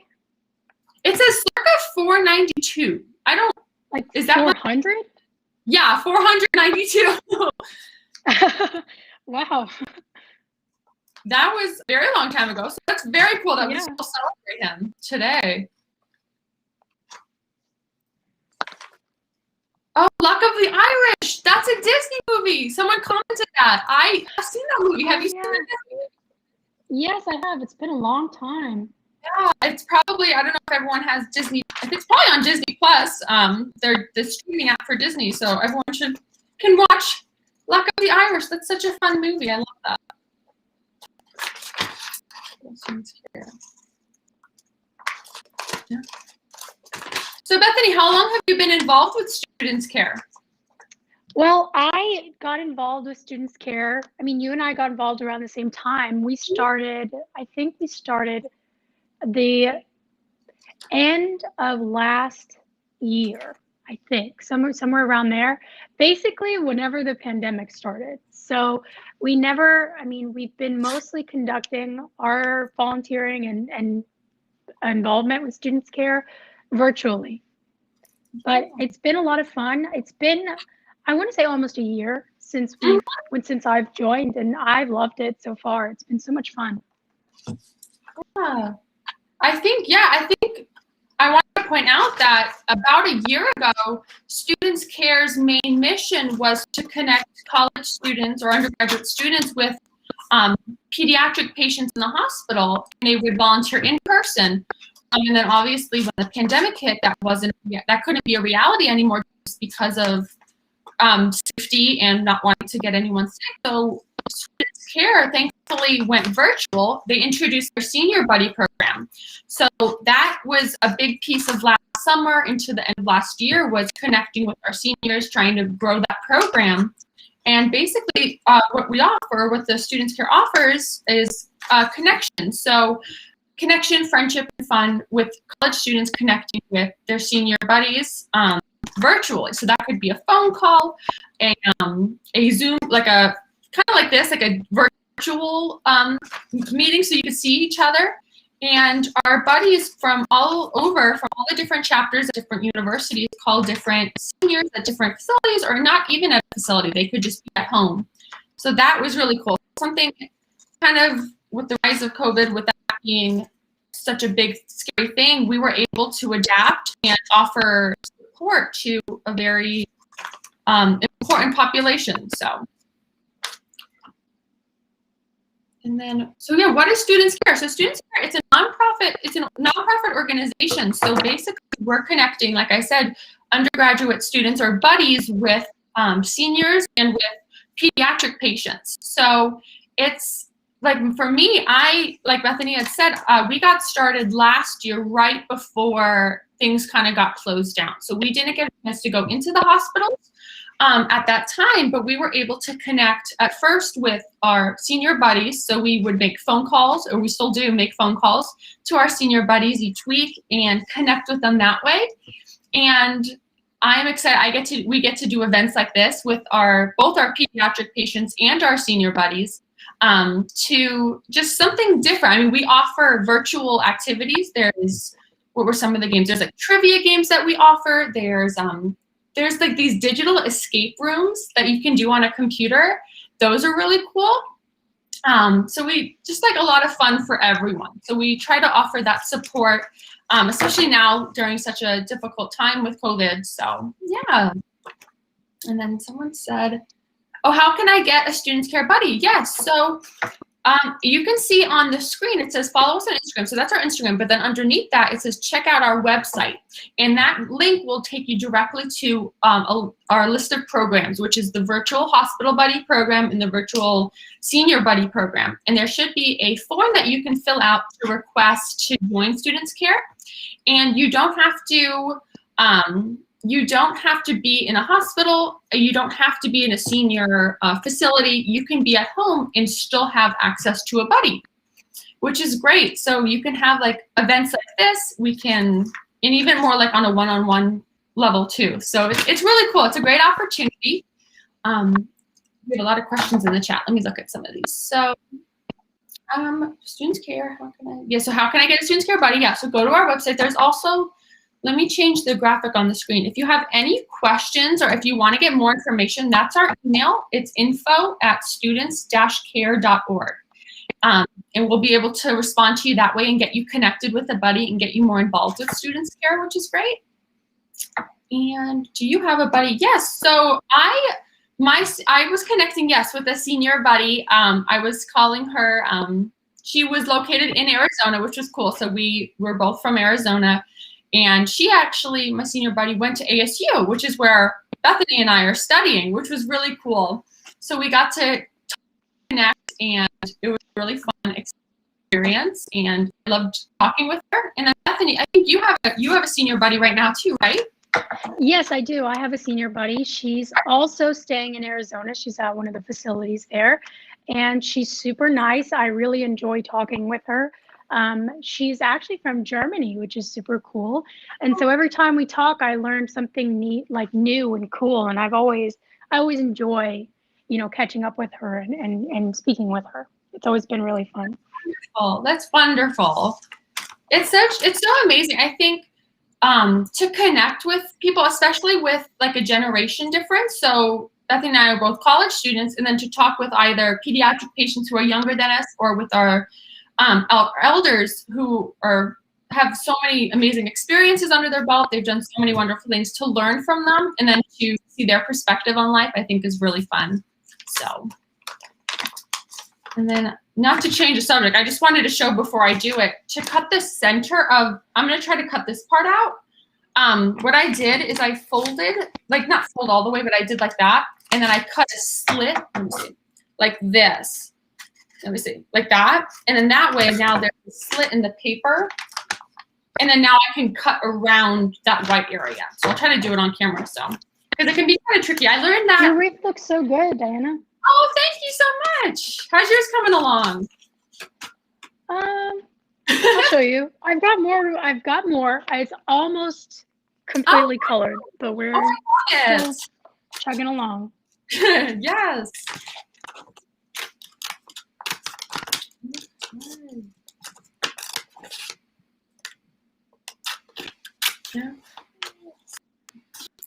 It says circa 492. I don't. Like, is that 400? Yeah, 492. Wow. That was a very long time ago. So that's very cool that we Yeah. still celebrate him today. Oh, Luck of the Irish. That's a Disney movie. Someone commented that. I've seen that movie. Have you seen it? Yes, I have. It's been a long time. Yeah, it's probably, I don't know if everyone has Disney. It's probably on Disney Plus. They're the streaming app for Disney, so everyone can watch Luck of the Irish. That's such a fun movie. I love that. Yeah. So Bethany, how long have you been involved with Students Care? Well, I got involved with Students Care. I mean, you and I got involved around the same time. I think we started the end of last year, I think, somewhere around there. Basically, whenever the pandemic started. So we've been mostly conducting our volunteering and involvement with Students Care virtually. But it's been a lot of fun. It's been, I want to say, almost a year since I've joined, and I've loved it so far. It's been so much fun. Yeah. I think I want to point out that about a year ago, Students Care's main mission was to connect college students or undergraduate students with pediatric patients in the hospital, and they would volunteer in person. And then obviously when the pandemic hit, that couldn't be a reality anymore just because of safety and not wanting to get anyone sick. So Students Care thankfully went virtual. They introduced their senior buddy program. So that was a big piece of last summer into the end of last year, was connecting with our seniors, trying to grow that program. And basically what the Students Care offers is connection. So connection, friendship, and fun with college students connecting with their senior buddies virtually. So that could be a phone call, a Zoom, like a kind of like this, like a virtual meeting, so you can see each other. And our buddies from all the different chapters at different universities call different seniors at different facilities, or not even at a facility. They could just be at home. So that was really cool. Something kind of with the rise of COVID, with that being such a big, scary thing, we were able to adapt and offer support to a very important population. So. And then, what is Students Care? So Students Care, it's a nonprofit organization. So basically we're connecting, like I said, undergraduate students or buddies with seniors and with pediatric patients. So it's like, for me, like Bethany had said, we got started last year right before things kind of got closed down. So we didn't get a chance to go into the hospitals. at that time, but we were able to connect at first with our senior buddies. So we would make phone calls, or we still do make phone calls to our senior buddies each week and connect with them that way. And I'm excited. We get to do events like this with both our pediatric patients and our senior buddies, to just something different. I mean, we offer virtual activities. What were some of the games? There's like trivia games that we offer. There's like these digital escape rooms that you can do on a computer. Those are really cool. So we just like a lot of fun for everyone. So we try to offer that support, especially now during such a difficult time with COVID. So yeah. And then someone said, oh, how can I get a Students Care buddy? Yes, so you can see on the screen, it says follow us on Instagram. So that's our Instagram, but then underneath that, it says check out our website. And that link will take you directly to our list of programs, which is the virtual hospital buddy program and the virtual senior buddy program. And there should be a form that you can fill out to request to join Students Care. And you don't have to be in a hospital. You don't have to be in a senior facility. You can be at home and still have access to a buddy, which is great. So you can have like events like this. And even more like on a one-on-one level too. So it's really cool. It's a great opportunity. We have a lot of questions in the chat. Let me look at some of these. So Students Care, so how can I get a Students Care buddy? Yeah, so go to our website. There's also, let me change the graphic on the screen. If you have any questions or if you want to get more information, that's our email. It's info@students-care.org. And we'll be able to respond to you that way and get you connected with a buddy and get you more involved with Students Care, which is great. And do you have a buddy? Yes, so I was connecting, yes, with a senior buddy. I was calling her. She was located in Arizona, which was cool. So we were both from Arizona. And she actually, my senior buddy, went to ASU, which is where Bethany and I are studying, which was really cool. So we got to connect, and it was a really fun experience, and I loved talking with her. And then Bethany, I think you have a senior buddy right now too, right? Yes, I do. I have a senior buddy. She's also staying in Arizona. She's at one of the facilities there, and she's super nice. I really enjoy talking with her. She's actually from Germany, which is super cool. And so every time we talk, I learn something neat, like new and cool. And I always enjoy, catching up with her and speaking with her. It's always been really fun. Wonderful. That's wonderful. It's so amazing. I think to connect with people, especially with like a generation difference. So Bethany and I are both college students, and then to talk with either pediatric patients who are younger than us or with our elders who have so many amazing experiences under their belt. They've done so many wonderful things, to learn from them and then to see their perspective on life, I think is really fun. So, and then not to change the subject, I just wanted to show before I do it, to cut the center of, I'm going to try to cut this part out. What I did is I folded, like not fold all the way, but I did like that. And then I cut a slit, let me see, like this. Let me see, like that. And then that way, now there's a slit in the paper. And then now I can cut around that white area. So I'll try to do it on camera, so. Because it can be kind of tricky. I learned that. Your wreath looks so good, Diana. Oh, thank you so much. How's yours coming along? I'll show you. I've got more. It's almost completely colored, but we're still chugging along. Yes.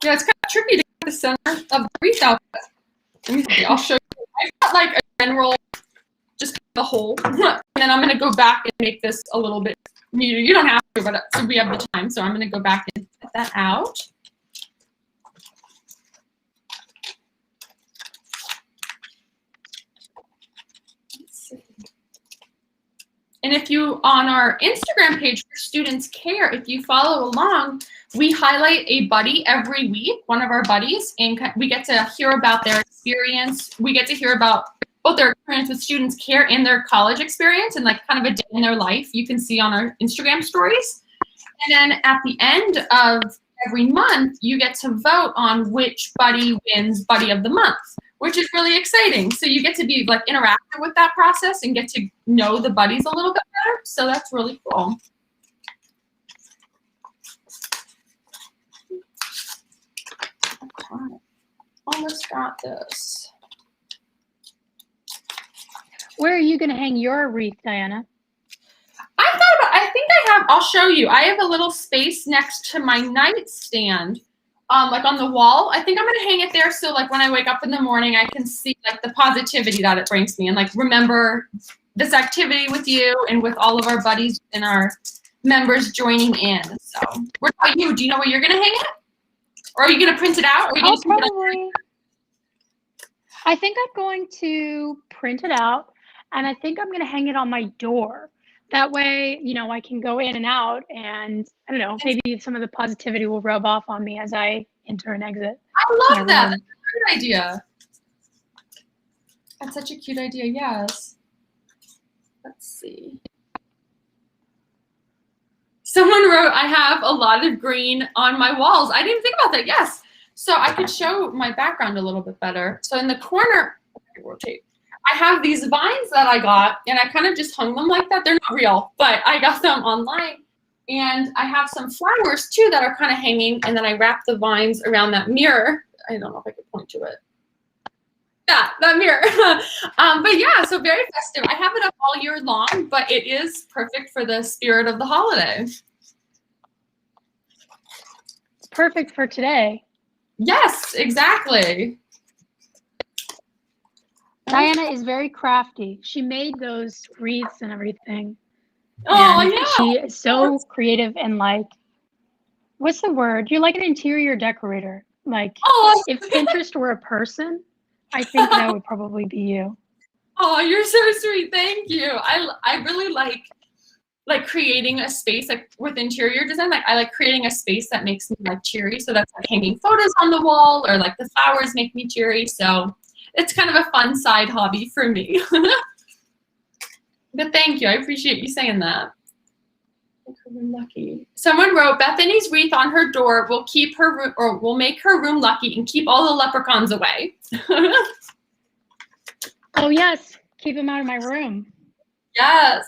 Yeah, it's kind of tricky to get the center of the wreath out. Let me see, I'll show you. I've got like a general, just the hole. And then I'm gonna go back and make this a little bit neater. You don't have to, but so we have the time. So I'm gonna go back and cut that out. And if you, on our Instagram page for Students Care, if you follow along, we highlight a buddy every week, one of our buddies, and we get to hear about their experience. We get to hear about both their experience with Students Care and their college experience, and like kind of a day in their life you can see on our Instagram stories. And then at the end of every month you get to vote on which buddy wins Buddy of the Month, which is really exciting. So you get to be like interactive with that process and get to know the buddies a little bit better. So that's really cool. Okay. Almost got this. Where are you going to hang your wreath, Diana? I think I have, I'll show you. I have a little space next to my nightstand, like on the wall. I think I'm going to hang it there so like when I wake up in the morning, I can see like the positivity that it brings me and like remember this activity with you and with all of our buddies and our members joining in. So what about you? Do you know where you're going to hang it? Or are you going to print it out? Or are you I'll just probably, I think I'm going to print it out, and I think I'm going to hang it on my door. That way, you know, I can go in and out, and I don't know, maybe some of the positivity will rub off on me as I enter and exit. I love that. That's a great idea. That's such a cute idea, yes. Let's see. Someone wrote, I have a lot of green on my walls. I didn't think about that, yes. So I could show my background a little bit better. So in the corner, rotate. I have these vines that I got, and I kind of just hung them like that. They're not real, but I got them online. And I have some flowers too that are kind of hanging, and then I wrap the vines around that mirror. I don't know if I could point to it. Yeah, that mirror. But yeah, so very festive. I have it up all year long, but it is perfect for the spirit of the holiday. Perfect for today. Yes, exactly. Diana is very crafty. She made those wreaths and everything. Oh, and yeah. She is so creative and like, what's the word? You're like an interior decorator. Like, if Pinterest were a person, I think that would probably be you. Oh, you're so sweet. Thank you. I really like creating a space like with interior design. Like I like creating a space that makes me like cheery. So that's like hanging photos on the wall, or like the flowers make me cheery. So it's kind of a fun side hobby for me. But thank you. I appreciate you saying that. Lucky. Someone wrote, Bethany's wreath on her door will keep her room, or will make her room lucky and keep all the leprechauns away. Oh yes, keep them out of my room. Yes.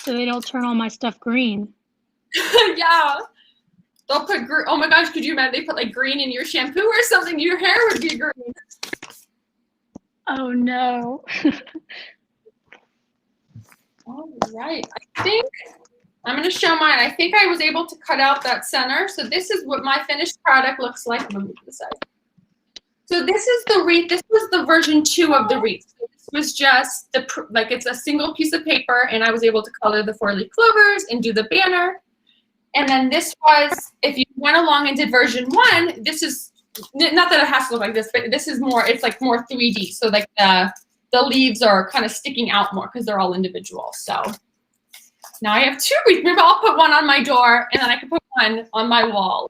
So they don't turn all my stuff green. Yeah. They'll put oh my gosh, could you imagine they put like green in your shampoo or something? Your hair would be green. Oh no. All right. I think I'm going to show mine. I think I was able to cut out that center. So this is what my finished product looks like. Let me move this side. So this is the wreath. This was the version 2 of the wreath. So this was just like it's a single piece of paper, and I was able to color the 4-leaf clovers and do the banner. And then this was, if you went along and did version 1, this is not that it has to look like this, but this is more. It's like more 3D. So like the leaves are kind of sticking out more because they're all individual. So now I have 2 wreaths. Maybe I'll put one on my door, and then I can put one on my wall.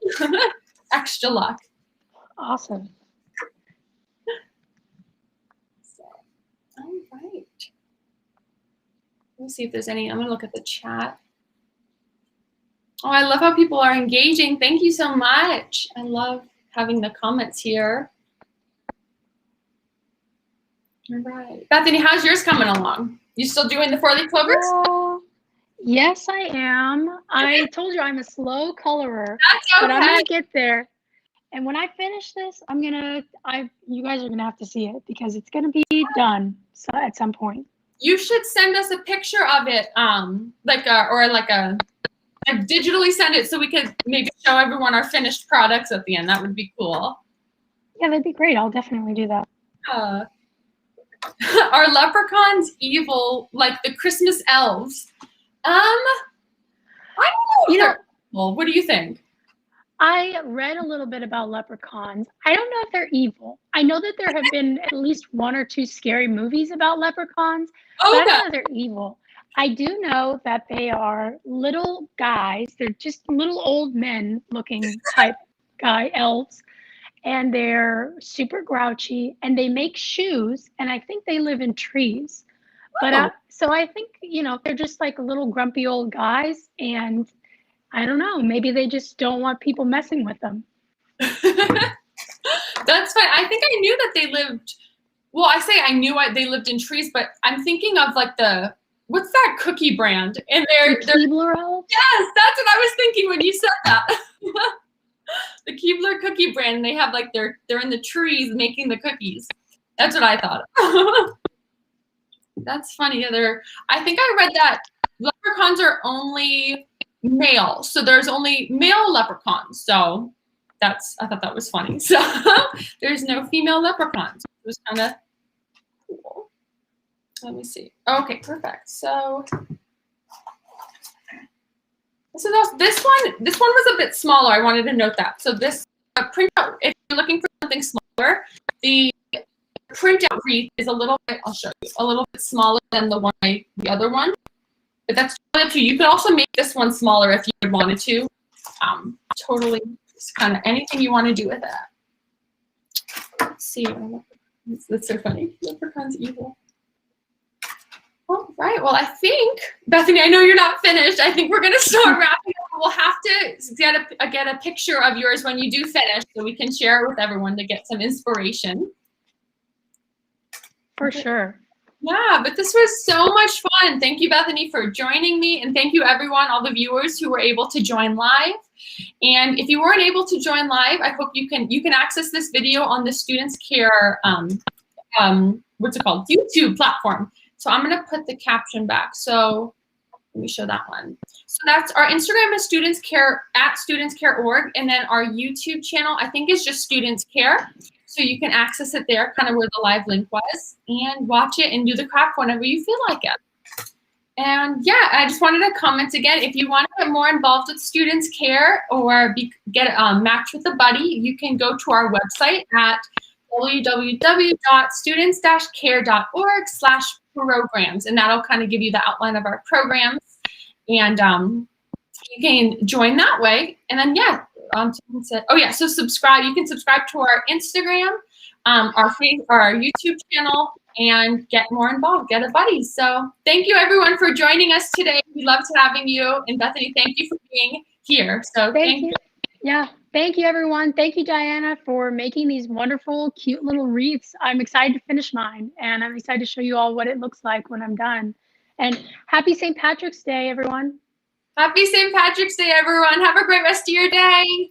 Extra luck. Awesome. So, all right. Let me see if there's any. I'm going to look at the chat. Oh, I love how people are engaging. Thank you so much. I love having the comments here. All right. Bethany, how's yours coming along? You still doing the 4-leaf clovers? Yes, I am. I told you I'm a slow colorer. That's okay. But I'm gonna get there. And when I finish this, you guys are gonna have to see it because it's gonna be done at some point. You should send us a picture of it, digitally send it so we could maybe show everyone our finished products at the end. That would be cool. Yeah, that'd be great. I'll definitely do that. Are leprechauns evil like the Christmas elves? I don't know. You know, what do you think? I read a little bit about leprechauns. I don't know if they're evil. I know that there have been at least 1 or 2 scary movies about leprechauns, but I don't know if they're evil. I do know that they are little guys. They're just little old men looking type elves. And they're super grouchy, and they make shoes, and I think they live in trees. But so I think, they're just like little grumpy old guys, and I don't know. Maybe they just don't want people messing with them. That's fine. I think I knew that they lived. Well, I say I knew they lived in trees, but I'm thinking of like what's that cookie brand? And they're Keebler elves? yes, that's what I was thinking when you said that. The Keebler cookie brand. They have like they're in the trees making the cookies. That's what I thought. That's funny. I think I read that leprechauns are only male, so there's only male leprechauns. So I thought that was funny. So there's no female leprechauns. It was kind of cool. Let me see. Okay, perfect. So this one was a bit smaller. I wanted to note that. So this printout, if you're looking for something smaller, the printout wreath is a little bit, I'll show you, a little bit smaller than the other one. But that's totally up to you. You could also make this one smaller if you wanted to. Totally, just kind of anything you want to do with it. Let's see. That's so funny. Leprechaun's evil. All right. Well, I think, Bethany, I know you're not finished. I think we're going to start wrapping up. We'll have to get a picture of yours when you do finish so we can share it with everyone to get some inspiration. For sure. Yeah, but this was so much fun. Thank you, Bethany, for joining me. And thank you, everyone, all the viewers who were able to join live. And if you weren't able to join live, I hope you can access this video on the StudentsCare, what's it called, YouTube platform. So I'm going to put the caption back. So let me show that one. So that's our Instagram is StudentsCare at StudentsCare.org. And then our YouTube channel, I think, is just StudentsCare. So you can access it there, kind of where the live link was, and watch it and do the craft whenever you feel like it. And yeah, I just wanted to comment again, if you want to get more involved with StudentsCare or get matched with a buddy, you can go to our website at www.students-care.org/programs, and that'll kind of give you the outline of our programs, and you can join that way. And then yeah, so subscribe. You can subscribe to our Instagram, our YouTube channel, and get more involved. Get a buddy. So thank you everyone for joining us today. We loved having you, and Bethany, thank you for being here. So thank you. Yeah, thank you everyone. Thank you, Diana, for making these wonderful, cute little wreaths. I'm excited to finish mine, and I'm excited to show you all what it looks like when I'm done. And happy St. Patrick's Day, everyone. Happy St. Patrick's Day, everyone. Have a great rest of your day.